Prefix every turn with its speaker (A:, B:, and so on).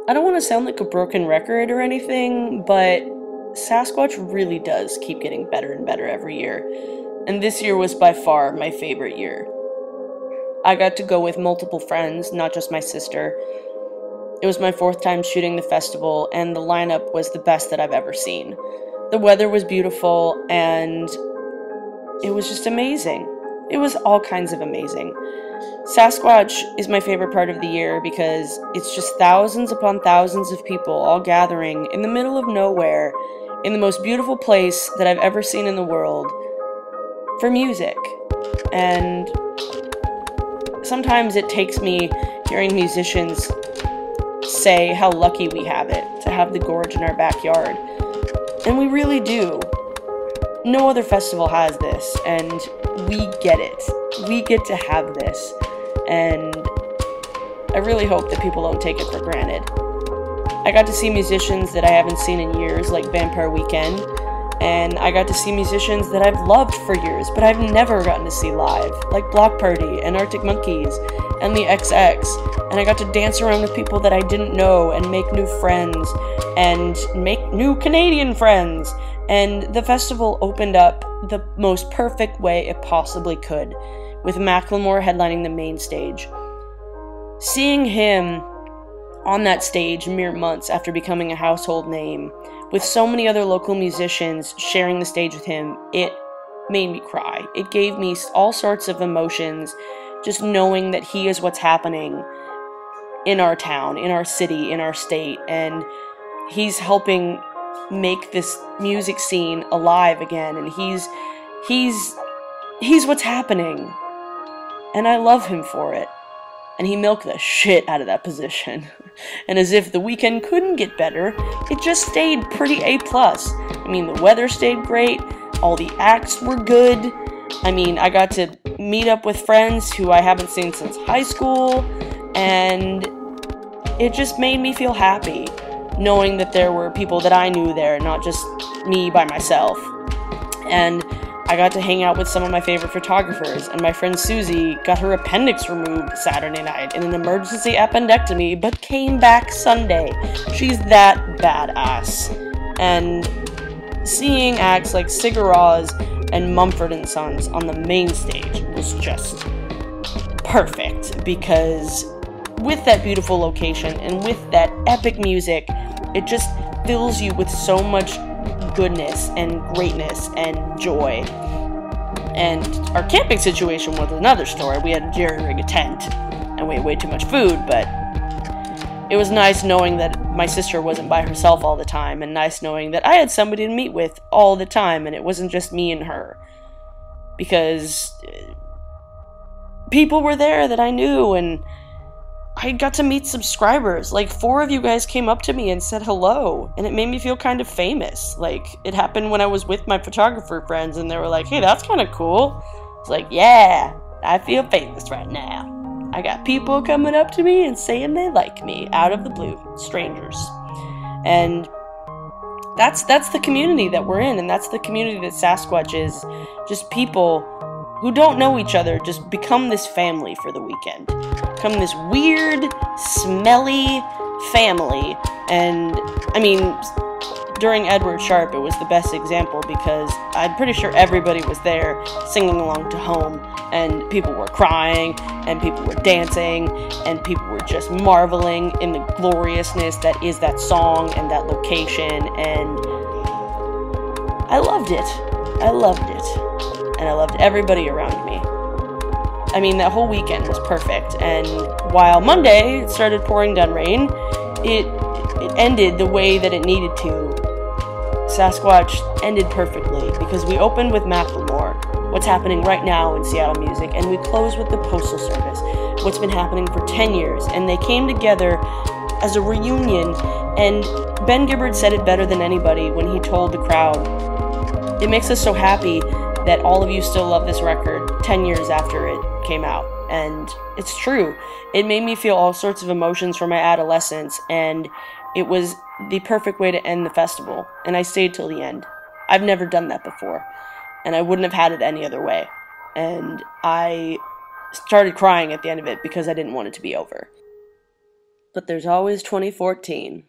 A: I don't want to sound like a broken record or anything, but Sasquatch really does keep getting better and better every year. And this year was by far my favorite year. I got to go with multiple friends, not just my sister. It was my 4th time shooting the festival, and the lineup was the best that I've ever seen. The weather was beautiful, and it was just amazing. It was all kinds of amazing. Sasquatch is my favorite part of the year because it's just thousands upon thousands of people all gathering in the middle of nowhere in the most beautiful place that I've ever seen in the world for music. And sometimes it takes me hearing musicians say how lucky we have it to have the gorge in our backyard. And we really do. No other festival has this, and we get it. We get to have this, and I really hope that people don't take it for granted. I got to see musicians that I haven't seen in years, like Vampire Weekend, and I got to see musicians that I've loved for years, but I've never gotten to see live, like Block Party and Arctic Monkeys and the XX, and I got to dance around with people that I didn't know and make new friends and make new Canadian friends. And the festival opened up the most perfect way it possibly could, with Macklemore headlining the main stage. Seeing him on that stage mere months after becoming a household name, with so many other local musicians sharing the stage with him, it made me cry. It gave me all sorts of emotions, just knowing that he is what's happening in our town, in our city, in our state, and he's helping make this music scene alive again, and he's what's happening, and I love him for it. And he milked the shit out of that position. And as if the weekend couldn't get better, it just stayed pretty A+. I mean, the weather stayed great, all the acts were good. I mean, I got to meet up with friends who I haven't seen since high school, and it just made me feel happy, knowing that there were people that I knew there, not just me by myself. And I got to hang out with some of my favorite photographers, and my friend Susie got her appendix removed Saturday night in an emergency appendectomy, but came back Sunday. She's that badass. And seeing acts like Sigur Rós and Mumford & Sons on the main stage was just perfect, because with that beautiful location and with that epic music, it just fills you with so much goodness and greatness and joy. And our camping situation was another story. We had to jerry-rig a tent, and we had way too much food, but it was nice knowing that my sister wasn't by herself all the time, and nice knowing that I had somebody to meet with all the time, and it wasn't just me and her. Because people were there that I knew, and I got to meet subscribers. Like, 4 of you guys came up to me and said hello, and it made me feel kind of famous. Like, it happened when I was with my photographer friends, and they were like, hey, that's kind of cool. It's like, yeah, I feel famous right now. I got people coming up to me and saying they like me, out of the blue, strangers. And that's the community that we're in, and that's the community that Sasquatch is. Just people who don't know each other just become this family for the weekend. Become this weird, smelly family. And, I mean, during Edward Sharpe, it was the best example, because I'm pretty sure everybody was there singing along to Home, and people were crying, and people were dancing, and people were just marveling in the gloriousness that is that song and that location, and I loved it. I loved it. And I loved everybody around me. I mean, that whole weekend was perfect, and while Monday it started pouring down rain, it ended the way that it needed to. Sasquatch ended perfectly, because we opened with Macklemore, what's happening right now in Seattle music, and we closed with the Postal Service, what's been happening for 10 years, and they came together as a reunion, and Ben Gibbard said it better than anybody when he told the crowd, it makes us so happy that all of you still love this record 10 years after it came out. And it's true. It made me feel all sorts of emotions from my adolescence, and it was the perfect way to end the festival. And I stayed till the end. I've never done that before, and I wouldn't have had it any other way. And I started crying at the end of it because I didn't want it to be over. but there's always 2014.